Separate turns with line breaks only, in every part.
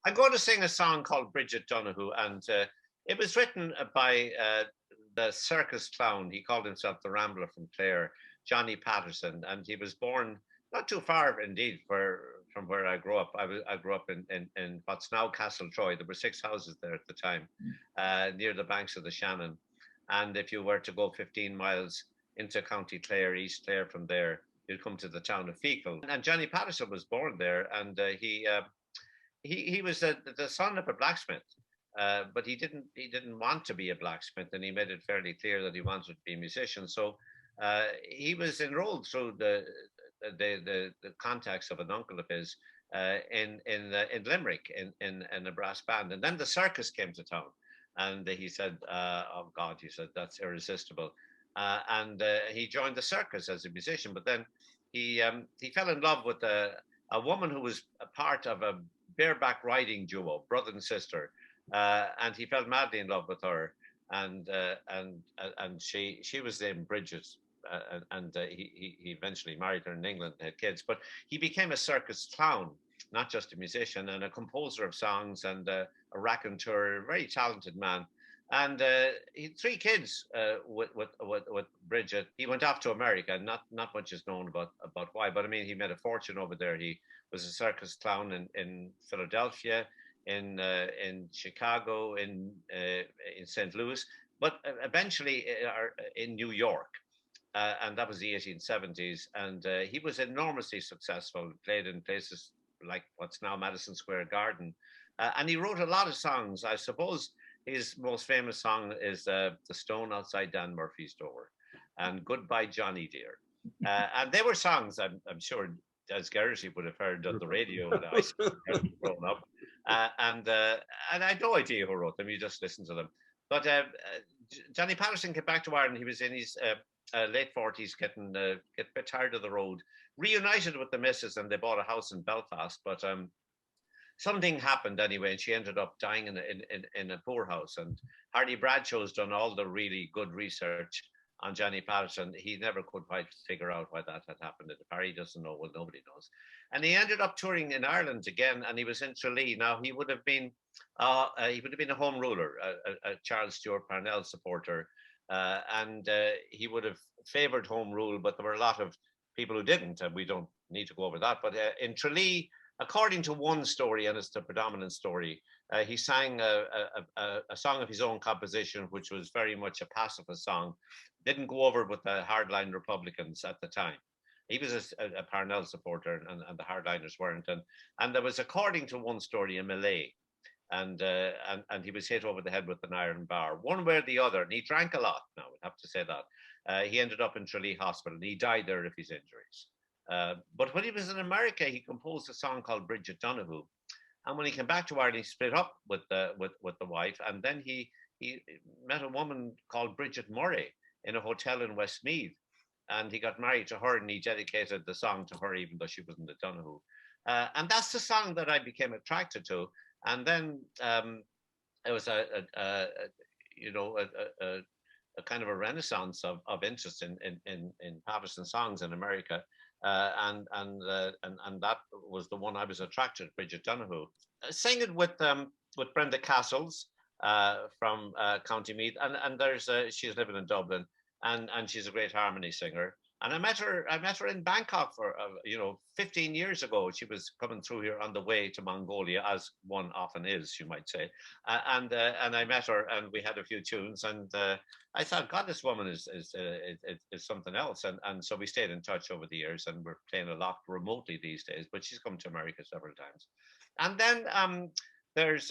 I'm going to sing a song called Bridget Donahue, and it was written by the circus clown. He called himself the Rambler from Clare, Johnny Patterson, and he was born not too far indeed from where I grew up. I grew up in what's now Castle Troy. There were 6 houses there at the time, near the banks of the Shannon. And if you were to go 15 miles into County Clare, East Clare from there, you'd come to the town of Feakle. And Johnny Patterson was born there, and he was the son of a blacksmith, but he didn't want to be a blacksmith, and he made it fairly clear that he wanted to be a musician. So he was enrolled through the contacts of an uncle of his in Limerick in a brass band, and then the circus came to town, and he said, "Oh God," he said, "that's irresistible," and he joined the circus as a musician. But then he fell in love with a woman who was a part of a bareback riding duo, brother and sister, and he fell madly in love with her, and she was named Bridget, and he eventually married her in England and had kids. But he became a circus clown, not just a musician, and a composer of songs, and a raconteur, very talented man. And he had 3 kids with Bridget. He went off to America. Not much is known about why, but I mean, he made a fortune over there. He was a circus clown in Philadelphia, in Chicago, in St. Louis, but eventually in New York. And that was the 1870s. And he was enormously successful, played in places like what's now Madison Square Garden. And he wrote a lot of songs. I suppose his most famous song is The Stone Outside Dan Murphy's Door and Goodbye Johnny Dear. And they were songs I'm sure as Geraghty would have heard on the radio when I was growing up. And I had no idea who wrote them. You just listen to them. But Johnny Patterson came back to Ireland. He was in his late 40s, getting a bit tired of the road, reunited with the missus, and they bought a house in Belfast. But something happened anyway, and she ended up dying in a poorhouse. And Hardy Bradshaw's done all the really good research on Johnny Patterson. He never could quite figure out why that had happened. If Harry doesn't know, well, nobody knows. And he ended up touring in Ireland again, and he was in Tralee. Now, he would have been a home ruler, a Charles Stewart Parnell supporter, and he would have favoured home rule, but there were a lot of people who didn't, and we don't need to go over that. But in Tralee, according to one story, and it's the predominant story, he sang a song of his own composition, which was very much a pacifist song. Didn't go over with the hardline Republicans at the time. He was a Parnell supporter, and the hardliners weren't. And there was, according to one story, a melee, and he was hit over the head with an iron bar, one way or the other. And he drank a lot. Now, I have to say that. He ended up in Tralee Hospital, and he died there of his injuries. But when he was in America, he composed a song called Bridget Donahue. And when he came back to Ireland, he split up with the wife, and then he met a woman called Bridget Murray in a hotel in Westmeath, and he got married to her, and he dedicated the song to her, even though she wasn't a Donahue. And that's the song that I became attracted to. And then it was a kind of a renaissance of interest in Patterson songs in America. And that was the one I was attracted to, Bridget Donahue. Singing with Brenda Castles from County Meath, and there's she's living in Dublin, and she's a great harmony singer. And I met her in Bangkok for 15 years ago. She was coming through here on the way to Mongolia, as one often is, you might say. And I met her, and we had a few tunes, and I thought, God, this woman is something else. And so we stayed in touch over the years, and we're playing a lot remotely these days. But she's come to America several times. And then there's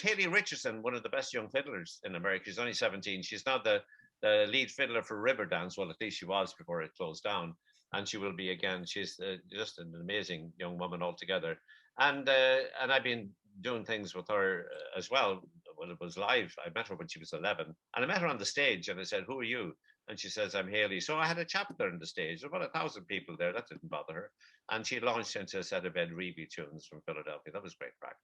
Hayley Richardson, one of the best young fiddlers in America. She's only 17. She's now the lead fiddler for Riverdance. Well, at least she was before it closed down, and she will be again. She's just an amazing young woman altogether. And I've been doing things with her as well. When it was live, I met her when she was 11, and I met her on the stage, and I said, "Who are you?" And she says, "I'm Hayley." So I had a chat with her on the stage. There were about 1,000 people there. That didn't bother her. And she launched into a set of Ed Reevy tunes from Philadelphia. That was great crack.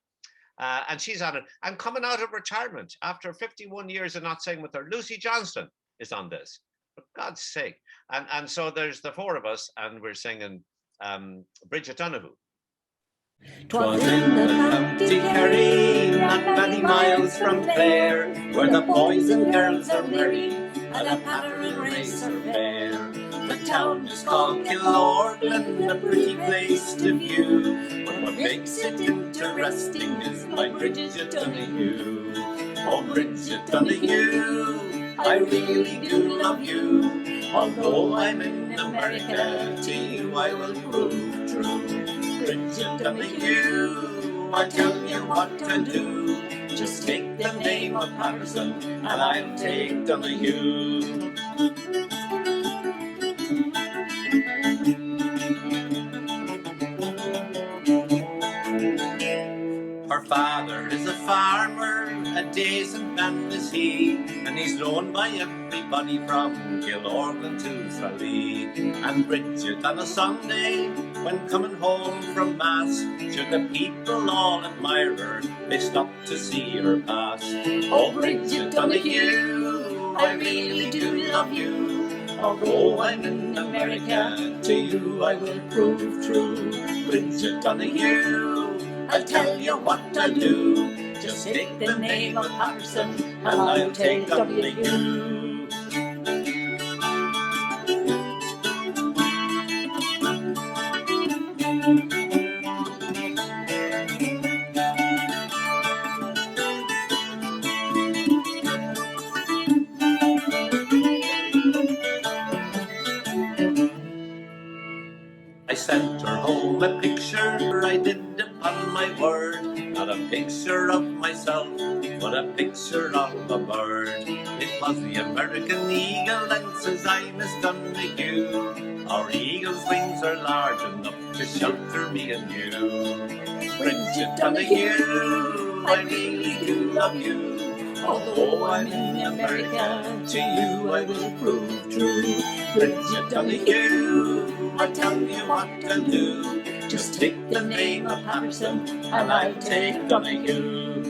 And she's on it. And coming out of retirement after 51 years of not singing with her, Lucy Johnston is on this. For God's sake. And so there's the 4 of us, and we're singing Bridget Donahue.
'Twas in the county Kerry, miles from Clare, where the boys and girls are merry, and a patter and race are fair. The town is called Kilorglin, a pretty place to view, but what makes it interesting is my Bridget Donahue. Oh, Bridget Donahue, I really do love you. Although I'm in America, to you I will prove true. Bridget Donahue, I tell you what to do. Just take the name of Patterson, and I'll take Donahue. Her father is a farmer, a decent man is he, and he's known by everybody from Kilorglin to Tralee. And Bridget on a Sunday, when coming home from Mass, should the people all admire her, they stop to see her pass. Oh, Bridget Donahue, I really do love you. Although I'm in America, to you I will prove true. Bridget Donahue, I'll tell you what I'll do. Just take the name of Patterson, and I'll take W. I sent her home a picture, I did upon my word. Not a picture of myself, but a picture of a bird. It was the American eagle, and says I, Miss Donahue, our eagle's wings are large enough to shelter me and you. Bridget Donahue, I really do love you. Although I'm in America, to you I will prove true. Bridget Donahue, I'll tell you what I'll do. Just take the name of Patterson, and I'll take Donahue.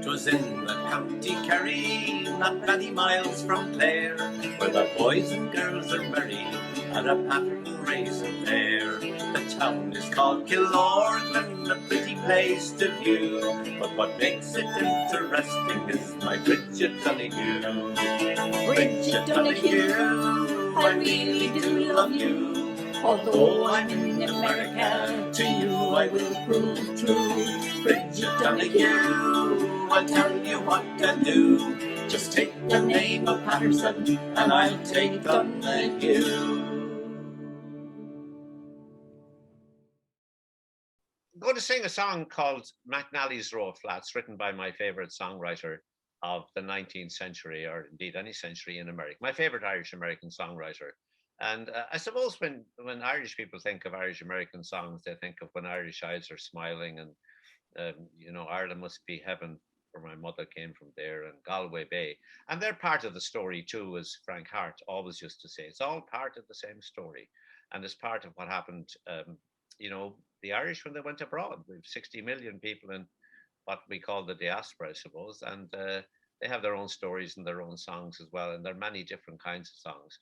'Twas in the county Kerry, not many miles from Clare, where the boys and girls are merry, and a pattern race and fair. The town is called Kilorglin, a pretty place to view, but what makes it interesting is my Bridget Donahue. Bridget Donahue, I really do love you. Although I'm in America, to you I will prove true. Bridget Donahue, I'll tell you what to do. Just take the name of Patterson, and I'll take Donahue.
I'm going to sing a song called McNally's Row of Flats, written by my favorite songwriter of the 19th century, or indeed any century in America, my favorite Irish-American songwriter. And I suppose when Irish people think of Irish-American songs, they think of When Irish Eyes Are Smiling, and Ireland Must Be Heaven, where my mother came from there, and Galway Bay. And they're part of the story too, as Frank Hart always used to say. It's all part of the same story. And it's part of what happened, the Irish when they went abroad. We have 60 million people in what we call the diaspora, I suppose, and they have their own stories and their own songs as well, and there are many different kinds of songs.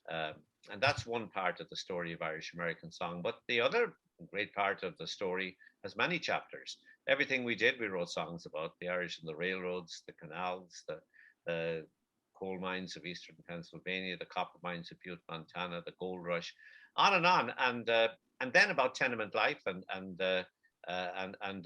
And that's one part of the story of Irish American song. But the other great part of the story has many chapters. Everything we did, we wrote songs about: the Irish and the railroads, the canals, the coal mines of eastern Pennsylvania, the copper mines of Butte, Montana, the gold rush, on and on. And then about tenement life and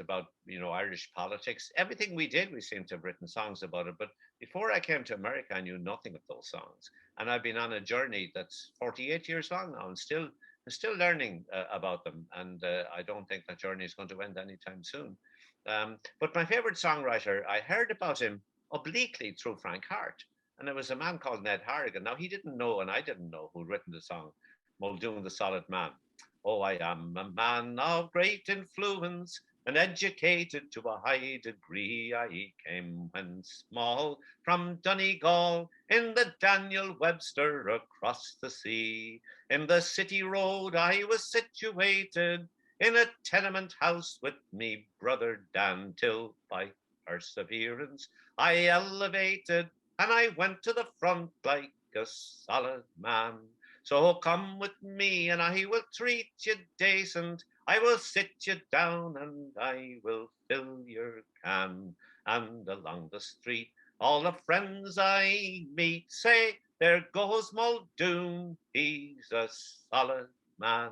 about Irish politics. Everything we did, we seem to have written songs about it. But before I came to America, I knew nothing of those songs, and I've been on a journey that's 48 years long now, and still learning about them. And I don't think that journey is going to end anytime soon. But my favorite songwriter, I heard about him obliquely through Frank Hart, and it was a man called Ned Harrigan. Now he didn't know, and I didn't know, who'd written the song Muldoon the Solid Man. Oh, I am a man of great influence and educated to a high degree. I came when small from Donegal in the Daniel Webster across the sea. In the city road I was situated in a tenement house with me brother Dan, till by perseverance I elevated and I went to the front like a solid man. So come with me and I will treat you decent. I will sit you down and I will fill your can. And along the street, all the friends I meet say, there goes Muldoon, he's a solid man.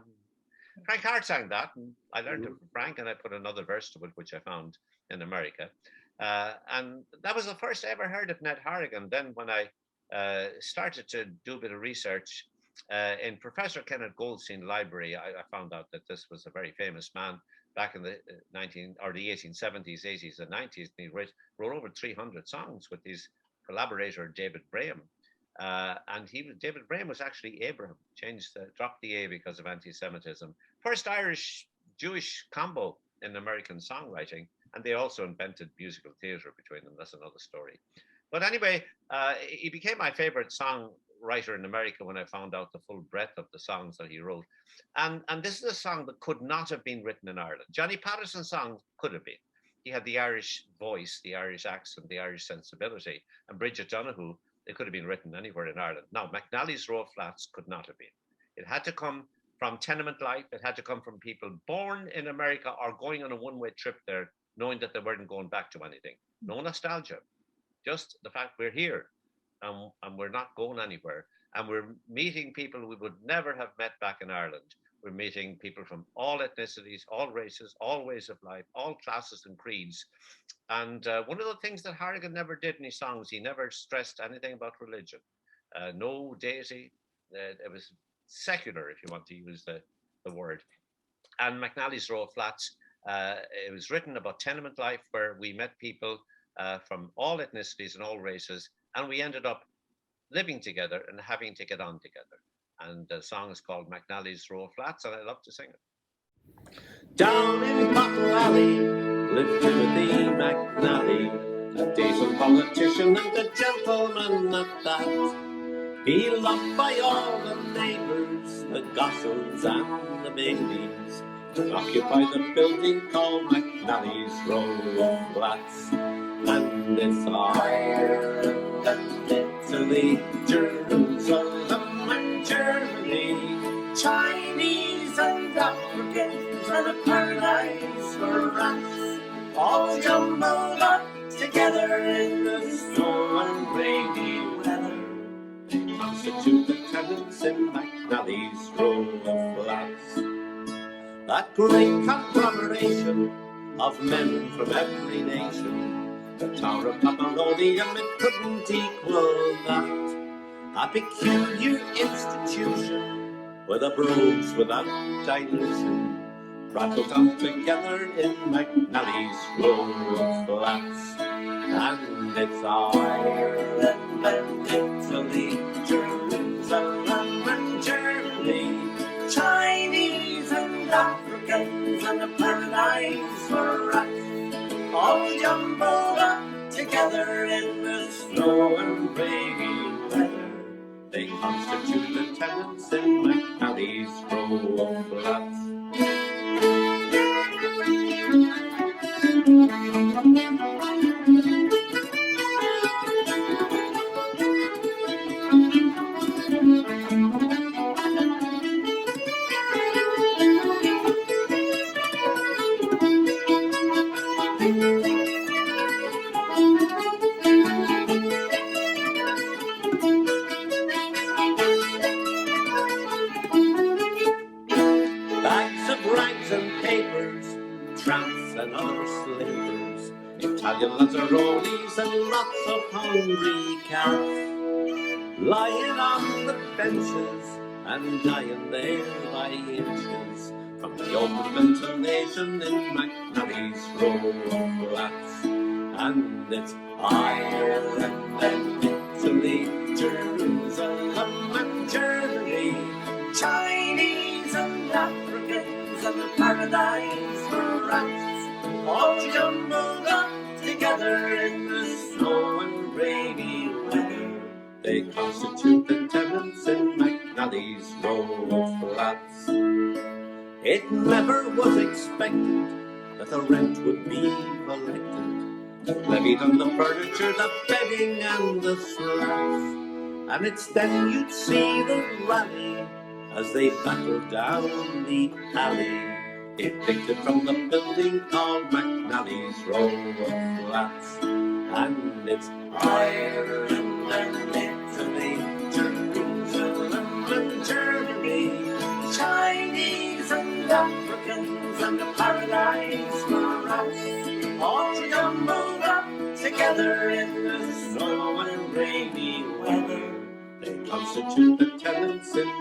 Frank Hart sang that, and I learned it from Frank, and I put another verse to it, which I found in America. And that was the first I ever heard of Ned Harrigan. Then when I started to do a bit of research in Professor Kenneth Goldstein Library, I found out that this was a very famous man back in the 1870s, 80s, and 90s. And he wrote over 300 songs with his collaborator David Braham. And David Braham was actually Abraham, dropped the A because of anti-Semitism. First Irish-Jewish combo in American songwriting, and they also invented musical theatre between them. That's another story. But anyway, he became my favorite songwriter in America when I found out the full breadth of the songs that he wrote. And this is a song that could not have been written in Ireland. Johnny Patterson's song could have been. He had the Irish voice, the Irish accent, the Irish sensibility. And Bridget Donoghue, it could have been written anywhere in Ireland. Now, McNally's Row Flats could not have been. It had to come from tenement life. It had to come from people born in America or going on a one-way trip there, knowing that they weren't going back to anything. No nostalgia, just the fact we're here and we're not going anywhere. And we're meeting people we would never have met back in Ireland. We're meeting people from all ethnicities, all races, all ways of life, all classes and creeds. And one of the things that Harrigan never did in his songs, he never stressed anything about religion. No deity. It was secular, if you want to use the word. And McNally's Row of Flats, it was written about tenement life where we met people from all ethnicities and all races, and we ended up living together and having to get on together. And the song is called McNally's Row of Flats, and I love to sing it.
Down in Bottle Alley lived Timothy McNally, a decent politician and a gentleman at that. He loved by all the neighbours, the gossels and the babies, to occupy the building called McNally's Row of Flats. And it's Ireland and Italy, Jerusalem and Germany, Chinese and Africans and a paradise for rats, all jumbled up together in the snow and rainy weather. They constitute the tenants in McNally's Row of Flats. That great conglomeration of men from every nation, the Tower of Babylonium, it couldn't equal that. A peculiar institution where the brogues without dilution rattled on together in McNally's Row of Flats. And it's Ireland and Italy, Jerusalem and Germany, Chinese and Africans and a paradise for rats, all jumbled up together in the snow and rainy weather. They constitute the tenants in McNally's Row of Flats. Italian lazzaronis and lots of hungry cats, lying on the benches and dying there by inches from the open ventilation in McNally's Row of Flats. And it's Ireland and Italy, Jerusalem and Germany, Chinese and Africans and a paradise for rats, all jumbled up together in the snow and rainy weather. They constitute the tenants in McNally's Row of Flats. It never was expected that the rent would be collected, levied on the furniture, the bedding and the slats. And it's then you'd see the rally as they battled down the alley, evicted from the building called McNally's row of flats. And it's Ireland and Italy, Jerusalem and Germany, Chinese and Africans and the paradise for us, all jumbled up together in the snow and rainy weather. They constitute the tenants in